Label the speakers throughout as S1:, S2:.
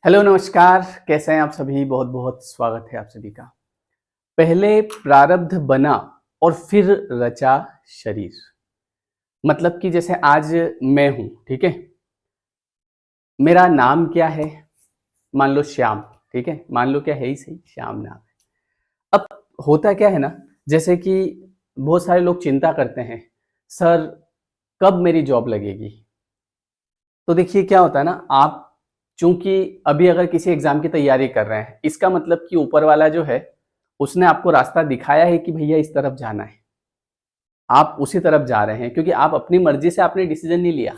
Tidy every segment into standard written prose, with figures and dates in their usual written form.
S1: Hello नमस्कार, कैसे हैं आप सभी? बहुत बहुत स्वागत है आप सभी का। पहले प्रारब्ध बना और फिर रचा शरीर। मतलब कि जैसे आज मैं हूं, ठीक है? मेरा नाम क्या है? मान लो श्याम। ठीक है, मान लो क्या है ही सही, श्याम नाम है। अब होता क्या है ना, जैसे कि बहुत सारे लोग चिंता करते हैं, सर कब मेरी जॉब लगेगी? तो देखिए क्या होता है ना, आप चूंकि अभी अगर किसी एग्जाम की तैयारी कर रहे हैं, इसका मतलब कि ऊपर वाला जो है उसने आपको रास्ता दिखाया है कि भैया इस तरफ जाना है। आप उसी तरफ जा रहे हैं क्योंकि आप अपनी मर्जी से आपने डिसीजन नहीं लिया।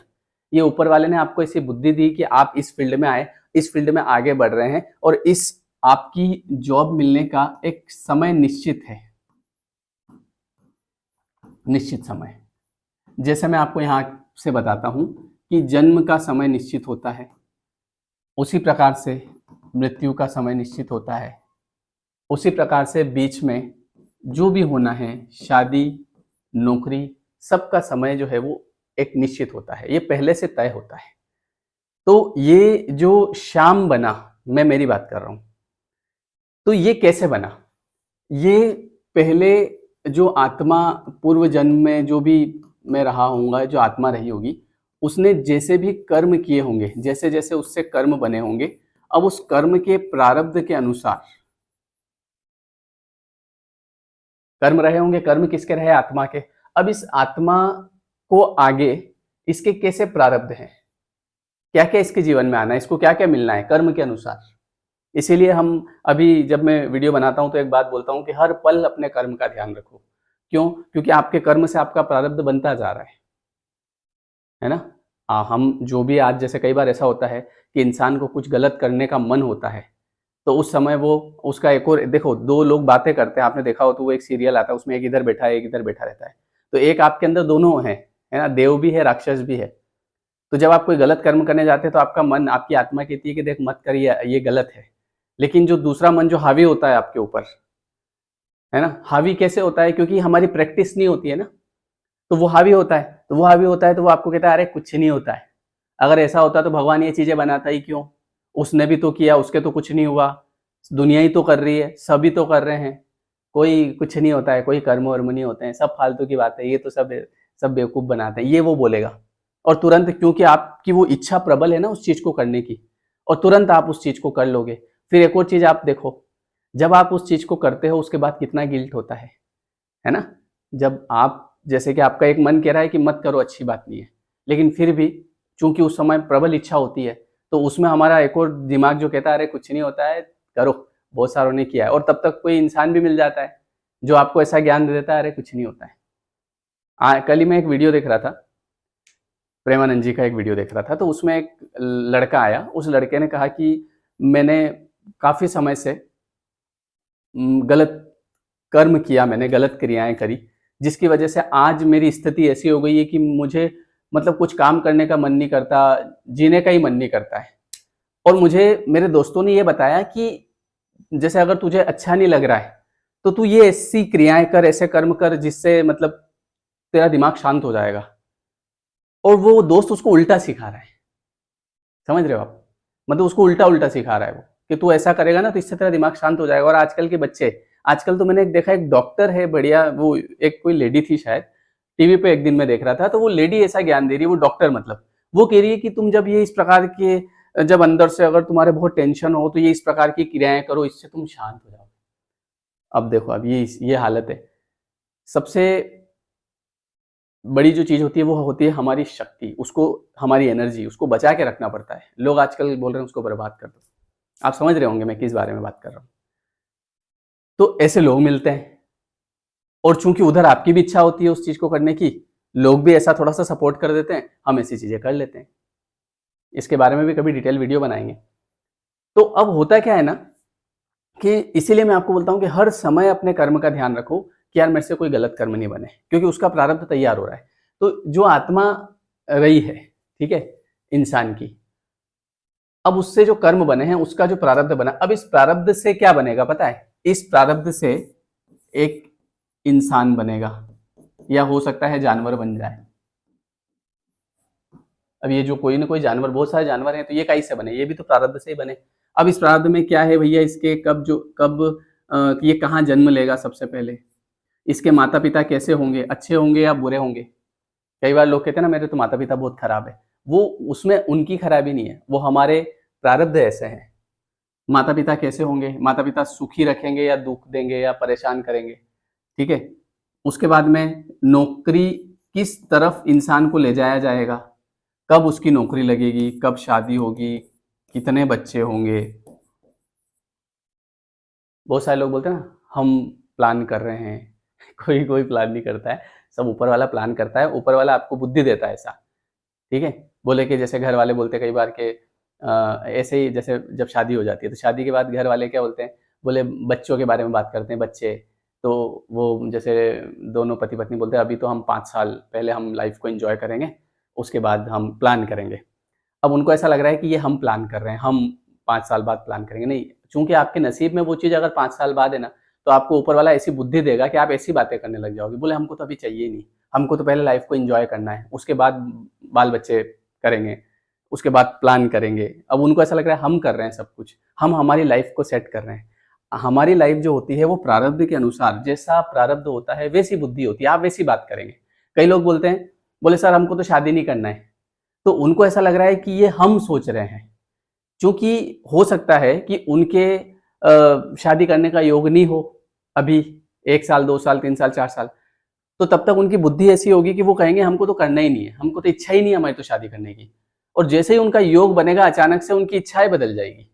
S1: ये ऊपर वाले ने आपको ऐसी बुद्धि दी कि आप इस फील्ड में आए, इस फील्ड में आगे बढ़ रहे हैं और इस आपकी जॉब मिलने का एक समय निश्चित है, निश्चित समय। जैसे मैं आपको यहाँ से बताता हूँ कि जन्म का समय निश्चित होता है, उसी प्रकार से मृत्यु का समय निश्चित होता है, उसी प्रकार से बीच में जो भी होना है, शादी, नौकरी, सबका समय जो है वो एक निश्चित होता है, ये पहले से तय होता है। तो ये जो श्याम बना, मैं मेरी बात कर रहा हूं, तो ये कैसे बना? ये पहले जो आत्मा पूर्व जन्म में जो भी मैं रहा होऊंगा, जो आत्मा रही होगी, उसने जैसे भी कर्म किए होंगे, जैसे जैसे उससे कर्म बने होंगे, अब उस कर्म के प्रारब्ध के अनुसार कर्म रहे होंगे। कर्म किसके रहे? आत्मा के। अब इस आत्मा को आगे इसके कैसे प्रारब्ध हैं, क्या क्या इसके जीवन में आना है, इसको क्या क्या मिलना है कर्म के अनुसार। इसीलिए हम अभी जब मैं वीडियो बनाता हूं तो एक बात बोलता हूं कि हर पल अपने कर्म का ध्यान रखो। क्यों? क्योंकि आपके कर्म से आपका प्रारब्ध बनता जा रहा है ना? हम जो भी आज, जैसे कई बार ऐसा होता है कि इंसान को कुछ गलत करने का मन होता है, तो उस समय वो उसका एक और देखो, दो लोग बातें करते हैं, आपने देखा हो तो वो एक सीरियल आता है, उसमें एक इधर बैठा है, एक इधर बैठा रहता है। तो एक आपके अंदर दोनों है ना? देव भी है, राक्षस भी है। तो जब आप कोई गलत कर्म करने जाते हैं तो आपका मन, आपकी आत्मा कहती है कि देख मत कर, ये गलत है। लेकिन जो दूसरा मन जो हावी होता है आपके ऊपर, है ना? हावी कैसे होता है? क्योंकि हमारी प्रैक्टिस नहीं होती है ना, तो वो हावी होता है। तो वो हावी होता है तो वो आपको कहता है अरे कुछ नहीं होता है। अगर ऐसा होता तो भगवान ये चीजें बनाता ही क्यों? उसने भी तो किया, उसके तो कुछ नहीं हुआ। दुनिया ही तो कर रही है, सभी तो कर रहे हैं। कोई कुछ नहीं होता है, कोई कर्म वर्म नहीं होते हैं, सब फालतू की बात है, ये तो सब बेवकूफ बनाते हैं, ये वो बोलेगा। और तुरंत, क्योंकि आपकी वो इच्छा प्रबल है ना उस चीज को करने की, और तुरंत आप उस चीज को कर लोगे। फिर एक और चीज आप देखो, जब आप उस चीज को करते हो उसके बाद कितना गिल्ट होता है ना? जब आप, जैसे कि आपका एक मन कह रहा है कि मत करो, अच्छी बात नहीं है, लेकिन फिर भी चूंकि उस समय प्रबल इच्छा होती है, तो उसमें हमारा एक और दिमाग जो कहता है अरे कुछ नहीं होता है, करो, बहुत सारों ने किया है। और तब तक कोई इंसान भी मिल जाता है जो आपको ऐसा ज्ञान दे देता है अरे कुछ नहीं होता है। कल ही मैं एक वीडियो देख रहा था, प्रेमानंद जी का एक वीडियो देख रहा था, तो उसमें एक लड़का आया, उस लड़के ने कहा कि मैंने काफी समय से गलत कर्म किया, मैंने गलत क्रियाएं करी, जिसकी वजह से आज मेरी स्थिति ऐसी हो गई है कि मुझे मतलब कुछ काम करने का मन नहीं करता, जीने का ही मन नहीं करता है। और मुझे मेरे दोस्तों ने ये बताया कि जैसे अगर तुझे अच्छा नहीं लग रहा है तो तू ये ऐसी क्रियाएं कर, ऐसे कर्म कर जिससे मतलब तेरा दिमाग शांत हो जाएगा। और वो दोस्त उसको उल्टा सिखा रहा है, समझ रहे हो आप? मतलब उसको उल्टा उल्टा सिखा रहा है वो, कि तू ऐसा करेगा ना तो इससे तेरा दिमाग शांत हो जाएगा। और आजकल के बच्चे, आजकल तो मैंने एक देखा, एक डॉक्टर है बढ़िया, वो एक कोई लेडी थी शायद, टीवी पे एक दिन में देख रहा था, तो वो लेडी ऐसा ज्ञान दे रही है, वो डॉक्टर मतलब, वो कह रही है कि तुम जब ये इस प्रकार के, जब अंदर से अगर तुम्हारे बहुत टेंशन हो तो ये इस प्रकार की क्रियाएं करो, इससे तुम शांत हो जाओ। अब देखो, अब ये हालत है। सबसे बड़ी जो चीज होती है वो होती है हमारी शक्ति, उसको, हमारी एनर्जी, उसको बचा के रखना पड़ता है। लोग आजकल बोल रहे हैं उसको बर्बाद कर दो। आप समझ रहे होंगे मैं किस बारे में बात कर रहा हूँ। तो ऐसे लोग मिलते हैं, और चूंकि उधर आपकी भी इच्छा होती है उस चीज को करने की, लोग भी ऐसा थोड़ा सा सपोर्ट कर देते हैं, हम ऐसी चीजें कर लेते हैं। इसके बारे में भी कभी डिटेल वीडियो बनाएंगे। तो अब होता क्या है ना, कि इसीलिए मैं आपको बोलता हूं कि हर समय अपने कर्म का ध्यान रखो कि यार मेरे से कोई गलत कर्म नहीं बने, क्योंकि उसका प्रारब्ध तैयार हो रहा है। तो जो आत्मा रही है, ठीक है, इंसान की, अब उससे जो कर्म बने हैं उसका जो प्रारब्ध बना, अब इस प्रारब्ध से क्या बनेगा पता है? इस प्रारब्ध से एक इंसान बनेगा, या हो सकता है जानवर बन जाए। अब ये जो कोई ना कोई जानवर, बहुत सारे जानवर हैं, तो ये काहे से बने? ये भी तो प्रारब्ध से ही बने। अब इस प्रारब्ध में क्या है भैया, इसके कब ये कहाँ जन्म लेगा सबसे पहले? इसके माता-पिता कैसे होंगे? अच्छे होंगे या बुरे होंगे? कई बार लोग कहते हैं ना मेरे तो माता-पिता बहुत खराब है। वो उसमें उनकी खराबी नहीं है, वो हमारे प्रारब्ध ऐसे हैं। माता-पिता कैसे होंगे? माता-पिता सुखी रखेंगे या दुःख देंगे या परेशान करेंगे, ठीक है? उसके बाद में नौकरी किस तरफ इंसान को ले जाया जाएगा? कब उसकी नौकरी लगेगी? कब शादी होगी? कितने बच्चे होंगे? बहुत सारे लोग बोलते हैं ना, हम प्लान कर रहे हैं। कोई प्लान नहीं करता है, सब ऊपर वाला प्लान करता है, ऊपर वाला आपको बुद्धि देता है ऐसा, ठीक है? बोले कि जैसे घर वाले बोलते हैं कई बार कि ऐसे ही जैसे जब शादी हो जाती है, तो शादी के बाद घर वाले क्या बोलते हैं, बोले बच्चों के बारे में बात करते हैं, बच्चे। तो वो जैसे दोनों पति-पत्नी बोलते हैं, अभी तो हम 5 साल पहले हम लाइफ़ को एन्जॉय करेंगे, उसके बाद हम प्लान करेंगे। अब उनको ऐसा लग रहा है कि ये हम प्लान कर रहे हैं, हम 5 साल बाद प्लान करेंगे। नहीं, चूँकि आपके नसीब में वो चीज़ अगर 5 साल बाद है ना, तो आपको ऊपर वाला ऐसी बुद्धि देगा कि आप ऐसी बातें करने लग जाओगे। बोले हमको तो अभी चाहिए ही नहीं, हमको तो पहले लाइफ़ को एन्जॉय करना है, उसके बाद बाल-बच्चे करेंगे, उसके बाद प्लान करेंगे। अब उनको ऐसा लग रहा है हम कर रहे हैं सब कुछ, हम हमारी लाइफ़ को सेट कर रहे हैं। हमारी लाइफ़ जो होती है वो प्रारब्ध के अनुसार, जैसा प्रारब्ध होता है वैसी बुद्धि होती है, आप वैसी बात करेंगे। कई लोग बोलते हैं, बोले सर हमको तो शादी नहीं करना है। तो उनको ऐसा लग रहा है कि ये हम सोच रहे हैं। चूँकि हो सकता है कि उनके शादी करने का योग नहीं हो अभी 1 साल, 2 साल, 3 साल, 4 साल। तो तब तक उनकी बुद्धि ऐसी होगी कि वो कहेंगे हमको तो करना ही नहीं है, हमको तो इच्छा ही नहीं है हमारी तो शादी करने की। और जैसे ही उनका योग बनेगा अचानक से उनकी इच्छाएँ बदल जाएगी।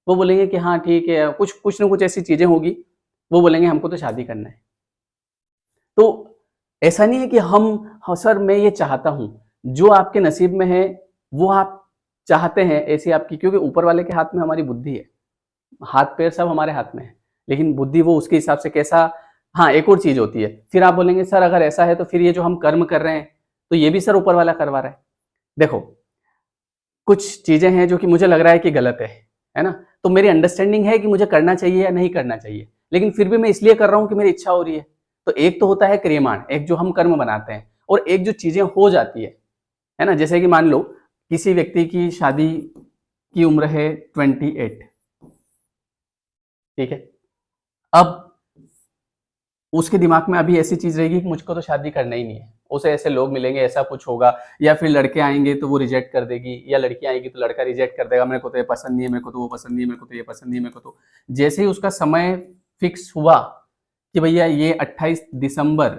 S1: वो बोलेंगे कि हाँ ठीक है, कुछ न कुछ ऐसी चीज़ें होगी, वो बोलेंगे हमको तो शादी करना है। तो ऐसा नहीं है कि हम हाँ, सर मैं ये चाहता हूँ, जो आपके नसीब में है, वो आप चाहते हैं ऐसी आपकी, क्योंकि ऊपर वाले के हाथ में हमारी बुद्धि है। हाथ-पैर सब हमारे हाथ में है, लेकिन बुद्धि वो उसके हिसाब से कैसा। हाँ, एक और चीज़ होती है, फिर आप बोलेंगे सर अगर ऐसा है तो फिर ये जो हम कर्म कर रहे हैं, तो ये भी सर ऊपर वाला करवा रहा है। देखो, कुछ चीज़ें हैं जो कि मुझे लग रहा है कि गलत है ना? तो मेरी अंडरस्टैंडिंग है कि मुझे करना चाहिए या नहीं करना चाहिए, लेकिन फिर भी मैं इसलिए कर रहा हूँ कि मेरी इच्छा हो रही है। तो एक तो होता है क्रियमाण, एक जो हम कर्म बनाते हैं, और एक जो चीज़ें हो जाती है ना? जैसे कि मान लो किसी व्यक्ति की शादी की उम्र है 28, ठीक है? अब उसके दिमाग में अभी ऐसी चीज़ रहेगी कि मुझको तो शादी करना ही नहीं है। उसे ऐसे लोग मिलेंगे, ऐसा कुछ होगा, या फिर लड़के आएँगे तो वो रिजेक्ट कर देगी, या लड़की आएगी तो लड़का रिजेक्ट कर देगा, मेरे को तो ये पसंद नहीं है, मेरे को तो वो पसंद नहीं है, मेरे को तो ये पसंद नहीं है, मेरे को तो। जैसे ही उसका समय फिक्स हुआ कि भैया ये 28 दिसंबर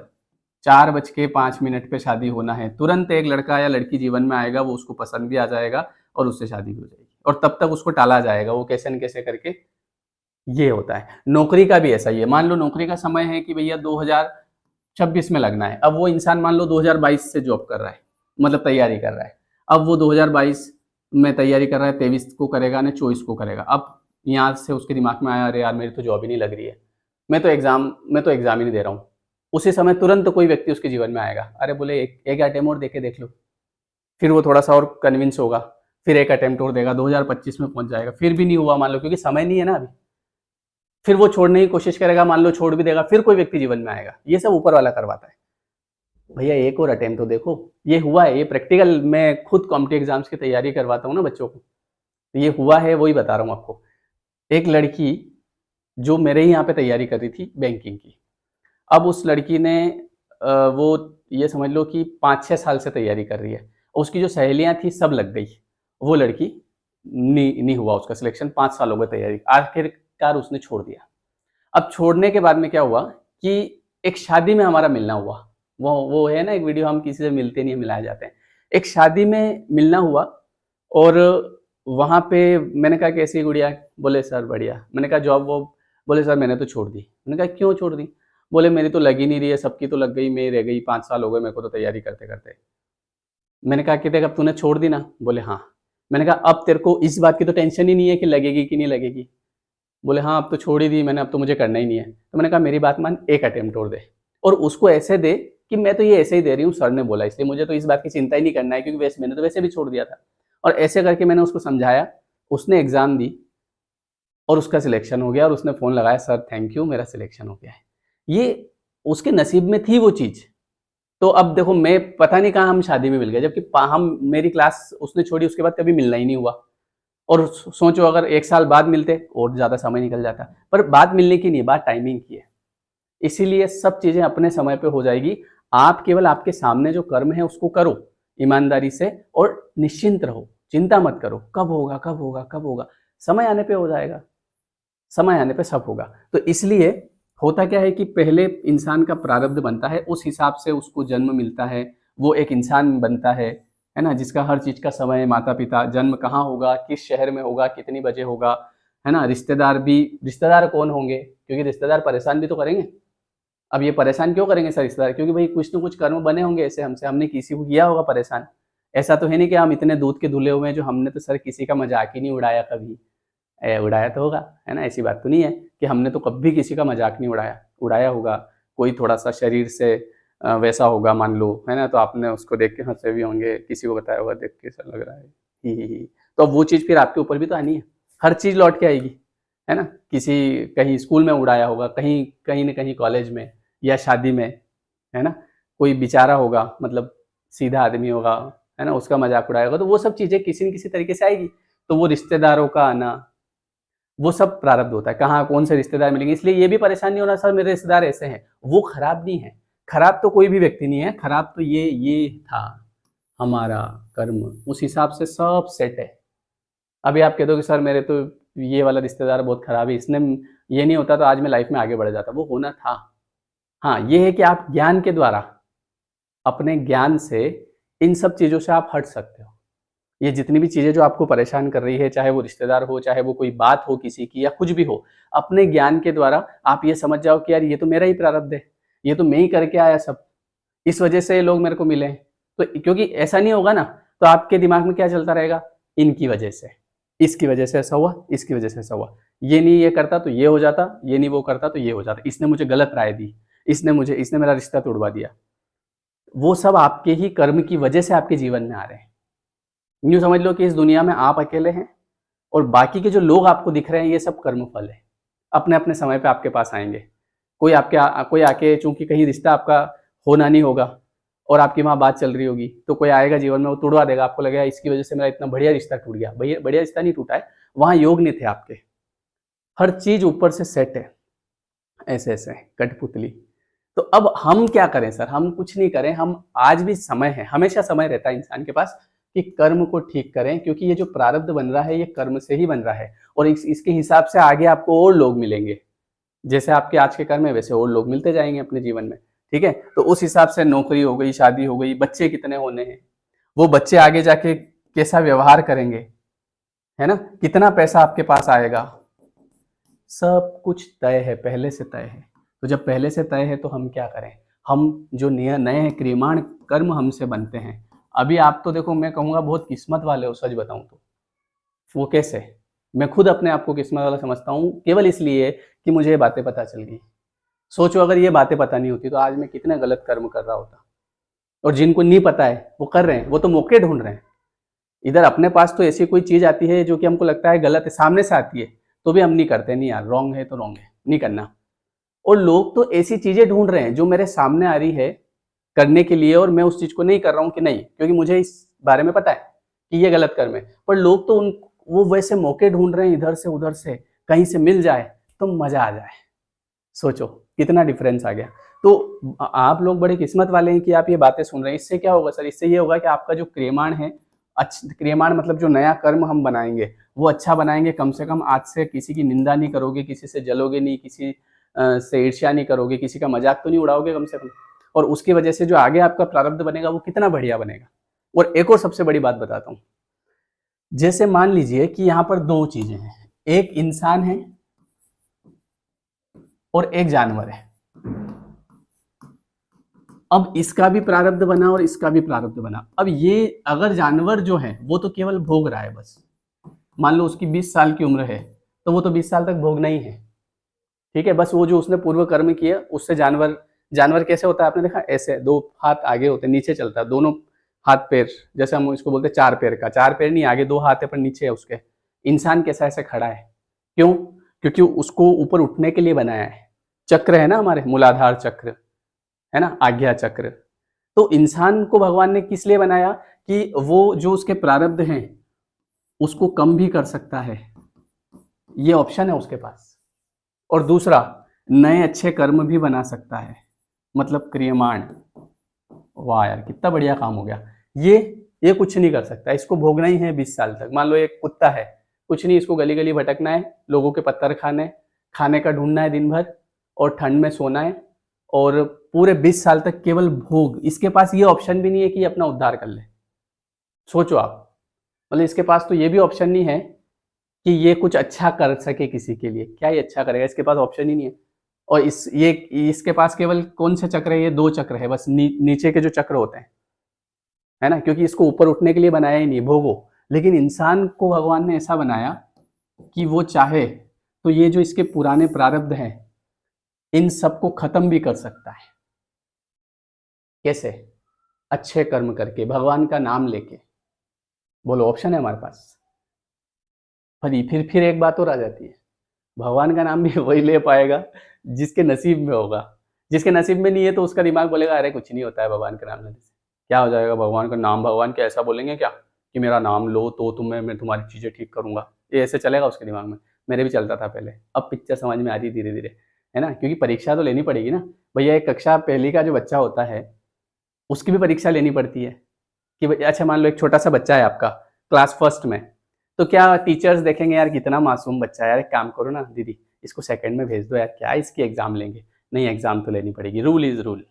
S1: 4:05 पे शादी होना है, तुरंत एक लड़का या लड़की जीवन में आएगा, वो उसको पसंद भी आ जाएगा और उससे शादी भी हो जाएगी। और तब तक उसको टाला जाएगा, वो कैसे न कैसे करके। ये होता है। नौकरी का भी ऐसा ही है। मान लो नौकरी का समय है कि भैया 2026 में लगना है। अब वो इंसान मान लो 2022 से जॉब कर रहा है, मतलब तैयारी कर रहा है। अब वो 2022 में तैयारी कर रहा है, 23 को करेगा ना 24 को करेगा। अब यहाँ से उसके दिमाग में आया, अरे यार मेरी तो जॉब ही नहीं लग रही है। मैं तो एग्ज़ाम ही नहीं दे रहा हूँ। उसी समय तुरंत कोई व्यक्ति उसके जीवन में आएगा। अरे बोले एक अटेम्प्ट और देके देख लो। फिर वो थोड़ा-सा और कन्विंस होगा। फिर एक अटेम्प्ट और देगा, 2025 में पहुँच जाएगा। फिर भी नहीं हुआ मान लो, क्योंकि समय नहीं है ना अभी। फिर वो छोड़ने की कोशिश करेगा, मान लो छोड़ भी देगा, फिर कोई व्यक्ति जीवन में आएगा। ये सब ऊपर वाला करवाता है। भैया एक और अटेम्प्ट तो देखो, ये हुआ है, ये प्रैक्टिकल, मैं खुद कॉम्पिटिटिव एग्ज़ाम्स की तैयारी करवाता हूँ ना बच्चों को, तो ये हुआ है, वही बता रहा हूँ आपको। एक लड़की जो मेरे ही यहाँ पे तैयारी कर रही थी बैंकिंग की, अब उस लड़की ने वो ये समझ लो कि 5-6 साल से तैयारी कर रही है। उसकी जो सहेलियाँ थी सब लग गई। वो लड़की नहीं हुआ उसका सिलेक्शन, 5 साल हो गए तैयारी, आखिरकार उसने छोड़ दिया। अब छोड़ने के बाद में क्या हुआ कि एक शादी में हमारा मिलना हुआ। वो है ना एक वीडियो, हम किसी से मिलते नहीं, मिलाए जाते हैं। एक शादी में मिलना हुआ, और वहाँ पे मैंने कहा कैसी गुड़िया? बोले सर बढ़िया। मैंने कहा जॉब वॉब? बोले सर मैंने तो छोड़ दी। मैंने कहा क्यों छोड़ दी? बोले मेरी तो लग ही नहीं रही है, सबकी तो लग गई, मेरी रह गई, 5 साल हो गए मेरे को तो तैयारी करते-करते। मैंने कहा कि देख अब तूने छोड़ दी ना? बोले हाँ। मैंने कहा अब तेरे को इस बात की तो टेंशन ही नहीं है कि लगेगी कि नहीं लगेगी? बोले हाँ, अब तो छोड़ ही दी मैंने, अब तो मुझे करना ही नहीं है। तो मैंने कहा मेरी बात मान, एक अटेम्प्ट और दे, और उसको ऐसे दे कि मैं तो ये ऐसे ही दे रही हूँ, सर ने बोला इसलिए, मुझे तो इस बात की चिंता ही नहीं करना है, क्योंकि वैसे मैंने तो वैसे भी छोड़ दिया था। और ऐसे करके मैंने उसको समझाया, उसने एग्ज़ाम दी और उसका सिलेक्शन हो गया, और उसने फ़ोन लगाया, सर थैंक यू मेरा सिलेक्शन हो गया है। ये उसके नसीब में थी वो चीज़, तो अब देखो मैं पता नहीं कहाँ हम शादी में मिल गए, जबकि हम मेरी क्लास उसने छोड़ी उसके बाद कभी मिलना ही नहीं हुआ। और सोचो अगर 1 साल बाद मिलते और ज़्यादा समय निकल जाता। पर बात मिलने की नहीं, बात टाइमिंग की है। इसीलिए सब चीज़ें अपने समय पे हो जाएगी। आप केवल आपके सामने जो कर्म है उसको करो ईमानदारी से और निश्चिंत रहो, चिंता मत करो, कब होगा, कब होगा, कब होगा? समय आने पे हो जाएगा, समय आने पे सब होगा। तो इसलिए होता क्या है कि पहले इंसान का प्रारब्ध बनता है, उस हिसाब से उसको जन्म मिलता है, वो एक इंसान बनता है ना? जिसका हर चीज़ का समय, माता-पिता, जन्म कहाँ होगा, किस शहर में होगा, कितनी बजे होगा, है ना? रिश्तेदार कौन होंगे? क्योंकि रिश्तेदार परेशान भी तो करेंगे। अब ये परेशान क्यों करेंगे सर रिश्तेदार? क्योंकि भाई कुछ न कुछ कर्म बने होंगे ऐसे हमसे, हमने किसी को किया होगा परेशान। ऐसा तो है नहीं कि हम इतने दूध के धुले हुए हैं जो हमने तो सर किसी का मज़ाक ही नहीं उड़ाया कभी। उड़ाया तो होगा, है ना? ऐसी बात तो नहीं है कि हमने तो कभी किसी का मज़ाक नहीं उड़ाया। उड़ाया होगा, कोई थोड़ा-सा शरीर से वैसा होगा मान लो, है ना? तो आपने उसको देख के हँसे भी होंगे, किसी को बताया होगा देख के ऐसा लग रहा है, ही। तो अब वो चीज़ फिर आपके ऊपर भी तो आनी है। हर चीज़ लौट के आएगी, है ना? किसी कहीं स्कूल में उड़ाया होगा, कहीं कहीं न कहीं कॉलेज में या शादी में, है ना? कोई बेचारा होगा मतलब सीधा आदमी होगा, है ना? उसका मज़ाक उड़ाया होगा, तो वो सब चीज़ें किसी न किसी तरीके से आएगी। तो वो रिश्तेदारों का आना, वो सब प्रारब्ध होता है, कहाँ कौन से रिश्तेदार मिलेंगे, इसलिए ये भी परेशान नहीं होना सर मेरे रिश्तेदार ऐसे हैं, वो खराब नहीं है। खराब तो कोई भी व्यक्ति नहीं है, खराब तो ये था हमारा कर्म, उस हिसाब से सब सेट है। अभी आप कह दो कि सर मेरे तो ये वाला रिश्तेदार बहुत खराब है, इसने ये नहीं होता तो आज मैं लाइफ में आगे बढ़ जाता, वो होना था। हाँ, ये है कि आप ज्ञान के द्वारा, अपने ज्ञान से इन सब चीज़ों से आप हट सकते हो। ये जितनी भी चीज़ें जो आपको परेशान कर रही है, चाहे वो रिश्तेदार हो, चाहे वो कोई बात हो किसी की या कुछ भी हो, अपने ज्ञान के द्वारा आप ये समझ जाओ कि यार ये तो मेरा ही प्रारब्ध है, ये तो मैं ही करके आया सब, इस वजह से ये लोग मेरे को मिले हैं। तो क्योंकि ऐसा नहीं होगा ना, तो आपके दिमाग में क्या चलता रहेगा? इनकी वजह से, इसकी वजह से ऐसा हुआ, इसकी वजह से ऐसा हुआ। ये नहीं ये करता तो ये हो जाता, ये नहीं वो करता तो ये हो जाता, इसने मुझे गलत राय दी, इसने मेरा रिश्ता तोड़वा दिया। वो सब आपके ही कर्म की वजह से आपके जीवन में आ रहे हैं। यूँ समझ लो कि इस दुनिया में आप अकेले हैं और बाकी के जो लोग आपको दिख रहे हैं ये सब कर्मफल है। अपने-अपने समय पे आपके पास आएँगे। कोई आके चूँकि कहीं रिश्ता आपका होना नहीं होगा और आपकी वहाँ बात चल रही होगी, तो कोई आएगा जीवन में वो तुड़वा देगा, आपको लगेगा इसकी वज़ह से मेरा इतना बढ़िया रिश्ता टूट गया। बढ़िया रिश्ता नहीं टूटा है, वहाँ योग नहीं थे आपके। हर चीज़ ऊपर से सेट है, ऐसे-ऐसे कठपुतली। तो अब हम क्या करें सर? हम कुछ नहीं करें, हम आज भी समय है, हमेशा समय रहता है इंसान के पास कि कर्म को ठीक करें क्योंकि ये जो प्रारब्ध बन रहा है ये कर्म से ही बन रहा है और इसके हिसाब से आगे आपको और लोग मिलेंगे। जैसे आपके आज के कर्म है वैसे और लोग मिलते जाएँगे अपने जीवन में, ठीक है? तो उस हिसाब से नौकरी हो गई, शादी हो गई, बच्चे कितने होने हैं, वो बच्चे आगे जाके कैसा व्यवहार करेंगे, है ना? कितना पैसा आपके पास आएगा, सब कुछ तय है, पहले से तय है। तो जब पहले से तय है तो हम क्या करें? हम जो नए क्रियमाण कर्म हमसे बनते हैं। अभी आप तो देखो मैं कहूँगा बहुत किस्मत वाले हो सच बताऊँ तो। वो कैसे? मैं खुद अपने आप को किस्मत वाला समझता हूँ, केवल इसलिए कि मुझे ये बातें पता चल गई। सोचो अगर ये बातें पता नहीं होती तो आज मैं कितने गलत कर्म कर रहा होता। और जिनको नहीं पता है, वो कर रहे हैं, वो तो मौके ढूँढ रहे हैं। इधर अपने पास तो ऐसी कोई चीज़ आती है जो कि हमको लगता है गलत है, सामने से आती है, तो भी हम नहीं करते, नहीं यार रॉन्ग है तो रॉन्ग है, नहीं करना। और लोग तो ऐसी चीज़ें ढूँढ रहे हैं जो मेरे सामने आ रही है करने के लिए और मैं उस चीज़ को नहीं कर रहा हूँ कि नहीं, क्योंकि मुझे इस बारे में पता है कि ये गलत कर्म है। पर लोग तो उन वो वैसे मौके ढूँढ रहे हैं इधर से उधर से, कहीं से मिल जाए तो मज़ा आ जाए। सोचो कितना डिफरेंस आ गया। तो आप लोग बड़े किस्मत वाले हैं कि आप ये बातें सुन रहे हैं। इससे क्या होगा सर? इससे ये होगा कि आपका जो क्रियमाण है, क्रियमाण मतलब जो नया कर्म हम बनाएँगे, वो अच्छा बनाएँगे। कम से कम आज से किसी की निंदा नहीं करोगे, किसी से जलोगे नहीं, किसी से ईर्ष्या नहीं करोगे, किसी का मज़ाक तो नहीं उड़ाओगे कम से कम। और उसकी वजह से जो आगे आपका प्रारब्ध बनेगा वो कितना बढ़िया बनेगा। और एक और सबसे बड़ी बात बताता हूँ। जैसे मान लीजिए कि यहाँ पर 2 चीज़ें हैं, एक इंसान है और एक जानवर है। अब इसका भी प्रारब्ध बना और इसका भी प्रारब्ध बना। अब ये अगर जानवर जो है वो तो केवल भोग रहा है बस। मान लो उसकी 20 साल की उम्र है, तो वो तो 20 साल तक भोगना ही है। ठीक है? बस वो जो उसने पूर्व कर्म किया उससे जानवर कैसे होता है आपने देखा? ऐसे 2 हाथ आगे होते हैं, नीचे चलता है, दोनों हाथ पैर, जैसे हम इसको बोलते हैं 4 पैर का, 4 पैर नहीं आगे 2 हाथ है पर नीचे है उसके। इंसान कैसा ऐसे खड़ा है, क्यों? क्योंकि उसको ऊपर उठने के लिए बनाया है। चक्र है ना हमारे मूलाधार चक्र, है ना? आज्ञा चक्र, तो इंसान को भगवान ने किस लिए बनाया कि वो जो उसके प्रारब्ध हैं उसको कम भी कर सकता है, ये ऑप्शन है उसके पास। और दूसरा, नए अच्छे कर्म भी बना सकता है, मतलब क्रियमाण। वाह यार, कितना बढ़िया काम हो गया। ये कुछ नहीं कर सकता, इसको भोगना ही है 20 साल तक। मान लो एक कुत्ता है, कुछ नहीं, इसको गली गली भटकना है, लोगों के पत्थर खाने, खाने का ढूंढना है दिन भर, और ठंड में सोना है, और पूरे 20 साल तक केवल भोग। इसके पास ये ऑप्शन भी नहीं है कि अपना उद्धार कर ले। सोचो आप, मतलब इसके पास तो ये भी ऑप्शन नहीं है कि ये कुछ अच्छा कर सके किसी के लिए। क्या ये अच्छा करेगा, इसके पास ऑप्शन ही नहीं है। और इसके पास केवल कौन से चक्र है, ये 2 चक्र है बस, नीचे के जो चक्र होते हैं, है ना, क्योंकि इसको ऊपर उठने के लिए बनाया ही नहीं, भोगो। लेकिन इंसान को भगवान ने ऐसा बनाया कि वो चाहे तो ये जो इसके पुराने प्रारब्ध हैं इन सबको खत्म भी कर सकता है। कैसे? अच्छे कर्म करके, भगवान का नाम लेके। बोलो, ऑप्शन है हमारे पास। फिर एक बात और आ जाती है, भगवान का नाम भी वही ले पाएगा जिसके नसीब में होगा। जिसके नसीब में नहीं है तो उसका दिमाग बोलेगा अरे कुछ नहीं होता है भगवान का नाम लेने से। क्या हो जाएगा, भगवान का नाम, भगवान क्या ऐसा बोलेंगे क्या कि मेरा नाम लो तो मैं तुम्हारी चीज़ें ठीक करूँगा? ये ऐसे चलेगा उसके दिमाग में। मेरे भी चलता था पहले, अब पिक्चर समझ में आ रही धीरे धीरे, है ना, क्योंकि परीक्षा तो लेनी पड़ेगी ना भैया। एक कक्षा पहली का जो बच्चा होता है उसकी भी परीक्षा लेनी पड़ती है कि अच्छा मान लो एक छोटा सा बच्चा है आपका क्लास फर्स्ट में, तो क्या टीचर्स देखेंगे यार कितना मासूम बच्चा है, यार एक काम करो ना दीदी, इसको सेकंड में भेज दो यार, क्या इसकी एग्जाम लेंगे? नहीं, एग्जाम तो लेनी पड़ेगी, रूल इज रूल।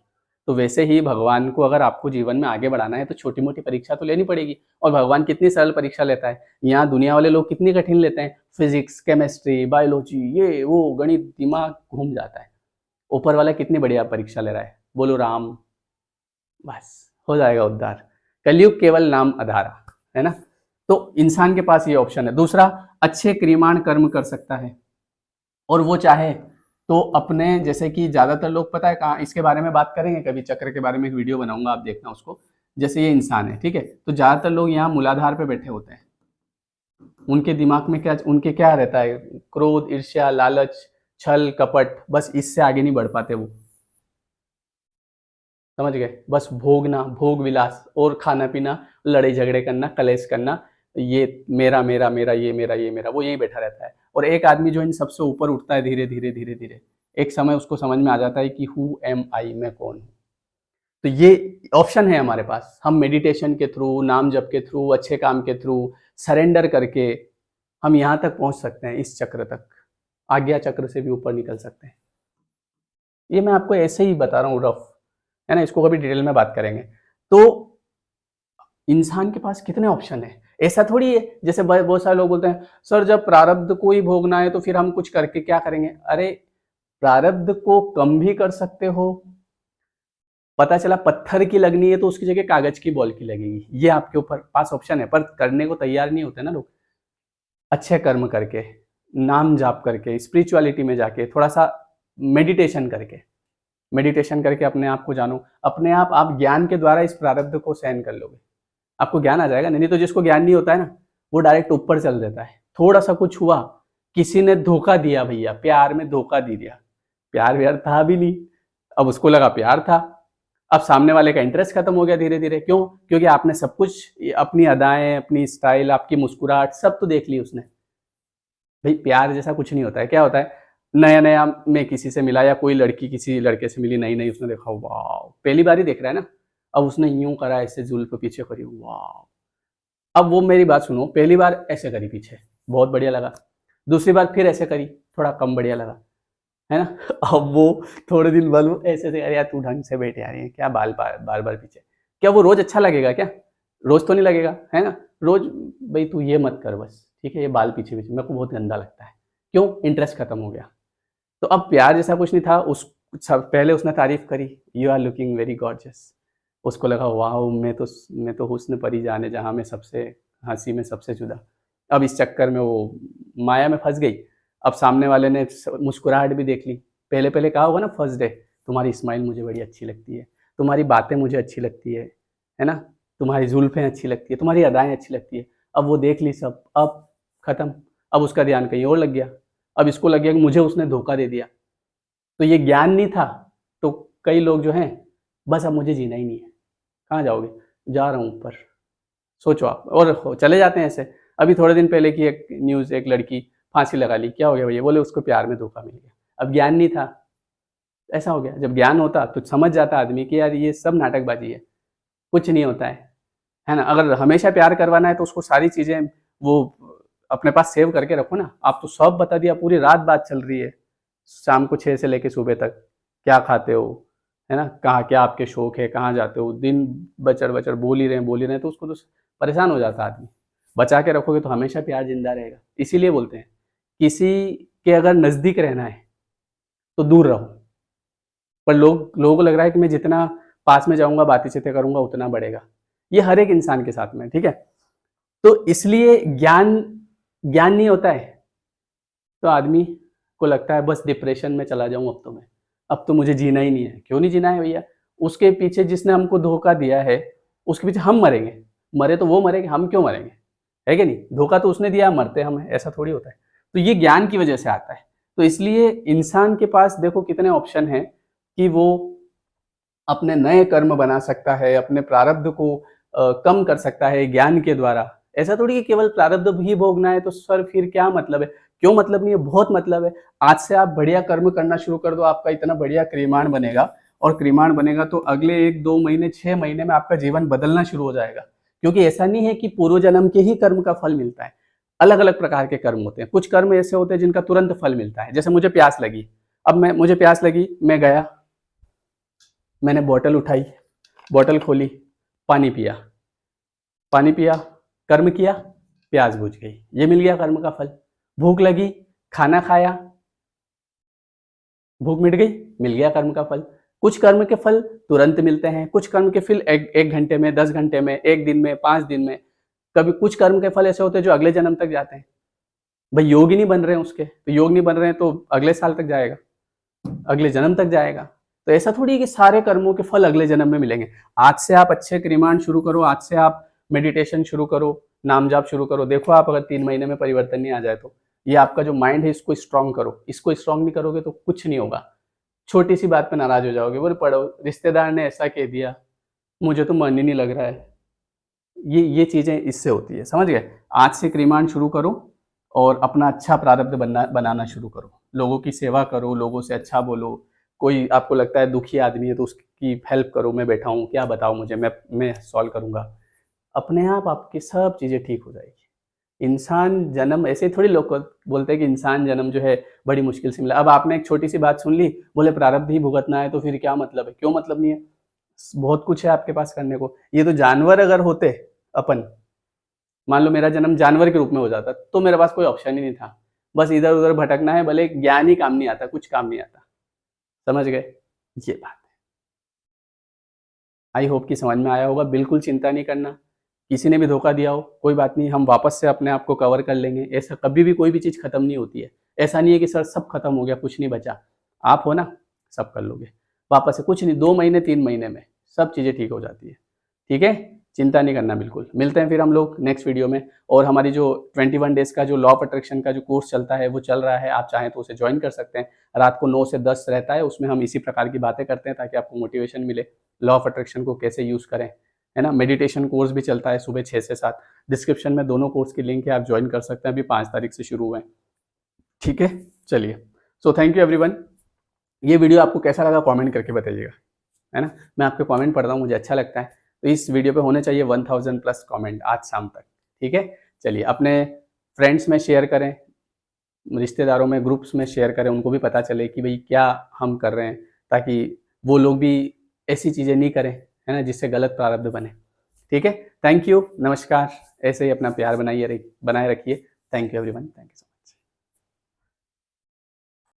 S1: तो वैसे ही भगवान को अगर आपको जीवन में आगे बढ़ाना है तो छोटी मोटी परीक्षा तो लेनी पड़ेगी। और भगवान कितनी सरल परीक्षा लेता है, यहाँ दुनिया वाले लोग कितनी कठिन लेते हैं, फिजिक्स, केमिस्ट्री, बायोलॉजी, ये वो गणित, दिमाग घूम जाता है। ऊपर वाला कितनी बढ़िया परीक्षा ले रहा है, बोलो राम, बस हो जाएगा उद्धार। कलयुग केवल नाम आधारा, है ना। तो इंसान के पास ये ऑप्शन है। दूसरा, अच्छे क्रियमाण कर्म कर सकता है, और वो चाहे तो अपने, जैसे कि ज्यादातर लोग, पता है कहाँ इसके बारे में बात करेंगे, कभी चक्र के बारे में एक वीडियो बनाऊंगा, आप देखना उसको। जैसे ये इंसान है, ठीक है, तो ज्यादातर लोग यहाँ मूलाधार पे बैठे होते हैं। उनके दिमाग में क्या, उनके क्या रहता है, क्रोध, ईर्ष्या, लालच, छल, कपट, बस इससे आगे नहीं बढ़ पाते वो। समझ गए? बस भोगना, भोग विलास, और खाना पीना, लड़ाई झगड़े करना, कलेश करना, ये मेरा मेरा मेरा, ये मेरा ये मेरा, वो यहीं बैठा रहता है। और एक आदमी जो इन सबसे ऊपर उठता है धीरे धीरे धीरे धीरे, एक समय उसको समझ में आ जाता है कि हु एम आई, मैं कौन हूँ। तो ये ऑप्शन है हमारे पास। हम मेडिटेशन के थ्रू, नाम जप के थ्रू, अच्छे काम के थ्रू, सरेंडर करके हम यहाँ तक पहुँच सकते हैं, इस चक्र तक, आज्ञा चक्र से भी ऊपर निकल सकते हैं। ये मैं आपको ऐसे ही बता रहा हूँ रफ, है ना, इसको कभी डिटेल में बात करेंगे। तो इंसान के पास कितने ऑप्शन है, ऐसा थोड़ी है जैसे बहुत सारे लोग बोलते हैं सर जब प्रारब्ध को ही भोगना है तो फिर हम कुछ करके क्या करेंगे? अरे प्रारब्ध को कम भी कर सकते हो। पता चला पत्थर की लगनी है तो उसकी जगह कागज की बॉल की लगेगी, ये आपके ऊपर पास ऑप्शन है, पर करने को तैयार नहीं होते ना लोग। अच्छे कर्म करके, नाम जाप करके, स्पिरिचुअलिटी में जाके, थोड़ा सा मेडिटेशन करके, अपने आप को जानो। अपने आप ज्ञान के द्वारा इस प्रारब्ध को सहन कर लोगे, आपको ज्ञान आ जाएगा। नहीं तो जिसको ज्ञान नहीं होता है ना, वो डायरेक्ट ऊपर चल देता है। थोड़ा सा कुछ हुआ, किसी ने धोखा दिया भैया, प्यार में धोखा दे दिया, प्यार व्यार था भी नहीं, अब उसको लगा प्यार था, अब सामने वाले का इंटरेस्ट खत्म हो गया धीरे धीरे। क्यों? क्योंकि आपने सब कुछ, अपनी अदाएं, अपनी स्टाइल, आपकी मुस्कुराहट सब तो देख ली उसने। भाई प्यार जैसा कुछ नहीं होता है। क्या होता है, नया नया में किसी से मिला, या कोई लड़की किसी लड़के से मिली, नई नई, उसने देखा वाह, पहली बार ही देख रहा है ना, अब उसने यूं करा, ऐसे जुल्फ पीछे करी, वाह। अब वो मेरी बात सुनो, पहली बार ऐसे करी पीछे, बहुत बढ़िया लगा, दूसरी बार फिर ऐसे करी, थोड़ा कम बढ़िया लगा, है ना। अब वो थोड़े दिन बाद वो ऐसे से, अरे यार तू ढंग से बैठ यार, ये क्या बाल बार बार पीछे। क्या वो रोज अच्छा लगेगा क्या? रोज तो नहीं लगेगा, है ना। रोज भाई तू ये मत कर बस, ठीक है, ये बाल पीछे पीछे मेरे को बहुत गंदा लगता है। क्यों? इंटरेस्ट खत्म हो गया। तो अब प्यार जैसा कुछ नहीं था, उस पहले उसने तारीफ करी, you are looking very gorgeous, उसको लगा वाह, मैं तो हुस्न परी जाने जहाँ में सबसे हंसी में सबसे जुदा। अब इस चक्कर में वो माया में फंस गई। अब सामने वाले ने मुस्कुराहट भी देख ली, पहले पहले कहा होगा ना फर्स्ट डे, तुम्हारी स्माइल मुझे बड़ी अच्छी लगती है, तुम्हारी बातें मुझे अच्छी लगती है ना, तुम्हारी जुल्फें अच्छी लगती है, तुम्हारी अदाएं अच्छी लगती है। अब वो देख ली सब, अब खत्म। अब उसका ध्यान कहीं और लग गया। अब इसको लग गया कि मुझे उसने धोखा दे दिया। तो ये ज्ञान नहीं था, तो कई लोग जो हैं, बस अब मुझे जीना ही नहीं है, कहाँ जाओगे? जा रहा हूँ ऊपर। सोचो आप, और चले जाते हैं ऐसे। अभी थोड़े दिन पहले की एक न्यूज़, एक लड़की फांसी लगा ली। क्या हो गया भैया? बोले उसको प्यार में धोखा मिल गया। अब ज्ञान नहीं था, ऐसा हो गया। जब ज्ञान होता तो समझ जाता आदमी कि यार ये सब नाटकबाजी है, कुछ नहीं होता है ना? अगर हमेशा प्यार करवाना है तो उसको सारी चीज़ें वो अपने पास सेव करके रखो ना। आप तो सब बता दिया, पूरी रात बात चल रही है, शाम को 6 से लेके सुबह तक। क्या खाते हो, है ना? कहाँ क्या आपके शौक है, कहाँ जाते हो? दिन बचर-बचर बोल ही रहे हैं, तो उसको तो परेशान हो जाता आदमी। बचा के रखोगे तो हमेशा प्यार ज़िंदा रहेगा। इसीलिए बोलते हैं, किसी के अगर नज़दीक रहना है, तो दूर रहो। पर लोगों को लग रहा है कि मैं जितना पास में जाऊँगा, बातें-चीतें करूँगा, उतना बढ़ेगा। ये हर एक इंसान के साथ में है, ठीक है? तो इसलिए ज्ञान ज्ञान नहीं होता है, तो आदमी को लगता है बस डिप्रेशन में चला जाऊँ अब तो मैं। अब तो मुझे जीना ही नहीं है। क्यों नहीं जीना है भैया? उसके पीछे जिसने हमको धोखा दिया है, उसके पीछे हम मरेंगे। मरे तो वो मरेंगे, हम क्यों मरेंगे? है कि नहीं? धोखा तो उसने दिया, मरते हम हैं, ऐसा थोड़ी होता है। तो ये ज्ञान की वजह से आता है। तो इसलिए इंसान के पास देखो कितने ऑप्शन हैं कि वो अपने नए कर्म बना सकता है, अपने प्रारब्ध को कम कर सकता है ज्ञान के द्वारा। ऐसा थोड़ी कि केवल प्रारब्ध ही भोगना है तो सर फिर क्या मतलब है? क्यों मतलब नहीं है? बहुत मतलब है। आज से आप बढ़िया कर्म करना शुरू कर दो, आपका इतना बढ़िया क्रियमाण बनेगा, और क्रियमाण बनेगा तो अगले 1-2 महीने, 6 महीने में आपका जीवन बदलना शुरू हो जाएगा। क्योंकि ऐसा नहीं है कि पूर्व जन्म के ही कर्म का फल मिलता है। अलग-अलग प्रकार के कर्म होते हैं। कुछ कर्म ऐसे होते हैं जिनका तुरंत फल मिलता है। जैसे मुझे प्यास लगी, अब मुझे प्यास लगी, मैं गया, मैंने बॉटल उठाई, बॉटल खोली, पानी पिया, पानी पिया, कर्म किया, प्यास बुझ गई, ये मिल गया कर्म का फल। भूख लगी, खाना खाया, भूख मिट गई, मिल गया कर्म का फल। कुछ कर्म के फल तुरंत मिलते हैं, कुछ कर्म के फल 1 घंटे में, 10 घंटे में, 1 दिन में, 5 दिन में। कभी कुछ कर्म के फल ऐसे होते हैं जो अगले जन्म तक जाते हैं। भाई योग ही नहीं बन रहे हैं उसके, तो योग नहीं बन रहे हैं तो अगले साल तक जाएगा, अगले जन्म तक जाएगा। तो ऐसा थोड़ी है कि सारे कर्मों के फल अगले जन्म में मिलेंगे। आज से आप अच्छे क्रियमाण शुरू करो, आज से आप मेडिटेशन शुरू करो, नाम जाप शुरू करो। देखो आप अगर 3 महीने में परिवर्तन नहीं आ जाए तो। ये आपका जो माइंड है इसको स्ट्रांग करो, इसको स्ट्रांग नहीं करोगे तो कुछ नहीं होगा। छोटी सी बात पे नाराज हो जाओगे, बोले पढ़ो रिश्तेदार ने ऐसा कह दिया, मुझे तो मन ही नहीं लग रहा है। ये चीजें इससे होती है, समझ गए? आज से क्रियमाण शुरू करो और अपना अच्छा प्रारब्ध बनाना शुरू करो। लोगों की सेवा करो, लोगों से अच्छा बोलो। कोई आपको लगता है दुखी आदमी है तो उसकी हेल्प करो। मैं बैठा हूँ, क्या बताओ मुझे, मैं सॉल्व करूँगा। अपने आप आपकी सब चीज़ें ठीक हो जाएगी। इंसान जन्म ऐसे थोड़ी लोग बोलते हैं कि इंसान जन्म जो है बड़ी मुश्किल से मिला। अब आपने एक छोटी सी बात सुन ली, बोले प्रारब्ध ही भुगतना है, तो फिर क्या मतलब है? क्यों मतलब नहीं है? बहुत कुछ है आपके पास करने को। ये तो जानवर अगर होते अपन, मान लो मेरा जन्म जानवर के रूप में हो जाता, तो मेरे पास कोई ऑप्शन ही नहीं था। बस इधर-उधर भटकना है, भले ज्ञान ही काम नहीं आता, कुछ काम नहीं आता। समझ गए? ये बात है। आई होप कि समझ में आया होगा। बिल्कुल चिंता नहीं करना। किसी ने भी धोखा दिया हो, कोई बात नहीं, हम वापस से अपने आप को कवर कर लेंगे। ऐसा कभी भी कोई भी चीज़ खत्म नहीं होती है। ऐसा नहीं है कि सर सब खत्म हो गया, कुछ नहीं बचा। आप हो ना, सब कर लोगे। वापस से कुछ नहीं, 2 महीने, 3 महीने में सब चीज़ें ठीक हो जाती है। ठीक है? चिंता नहीं करना बिल्कुल। मिलते हैं फिर हम लोग नेक्स्ट वीडियो में। और हमारी जो 21 डेज़ का जो लॉ ऑफ अट्रैक्शन का जो कोर्स चलता है, वो चल रहा है। आप चाहें तो उसे जॉइन कर सकते हैं। रात को 9 से 10 रहता है, उसमें हम इसी प्रकार की बातें करते हैं ताकि आपको मोटिवेशन मिले। लॉ ऑफ अट्रैक्शन को कैसे यूज़ करें, है ना? मेडिटेशन कोर्स भी चलता है सुबह 6 से 7। डिस्क्रिप्शन में दोनों कोर्स की लिंक है, आप जॉइन कर सकते हैं। अभी 5 तारीख से शुरू हुए हैं। ठीक है? चलिए। So thank you everyone. ये वीडियो आपको कैसा लगा कमेंट करके बताइएगा, है ना? मैं आपके कमेंट पढ़ता हूँ, मुझे अच्छा लगता है। तो इस वीडियो पे होने चाहिए 1000 प्लस कमेंट आज शाम तक। ठीक है? चलिए, अपने फ्रेंड्स में शेयर करें, रिश्तेदारों में, ग्रुप्स में शेयर करें, उनको भी पता चले कि भई क्या हम कर रहे हैं, ताकि वो लोग भी ऐसी चीज़ें नहीं करें, है ना? जिससे गलत प्रारब्ध बने। ठीक है? थैंक यू, नमस्कार। ऐसे ही अपना प्यार बनाए रखिए। Thank you everyone, thank you so much.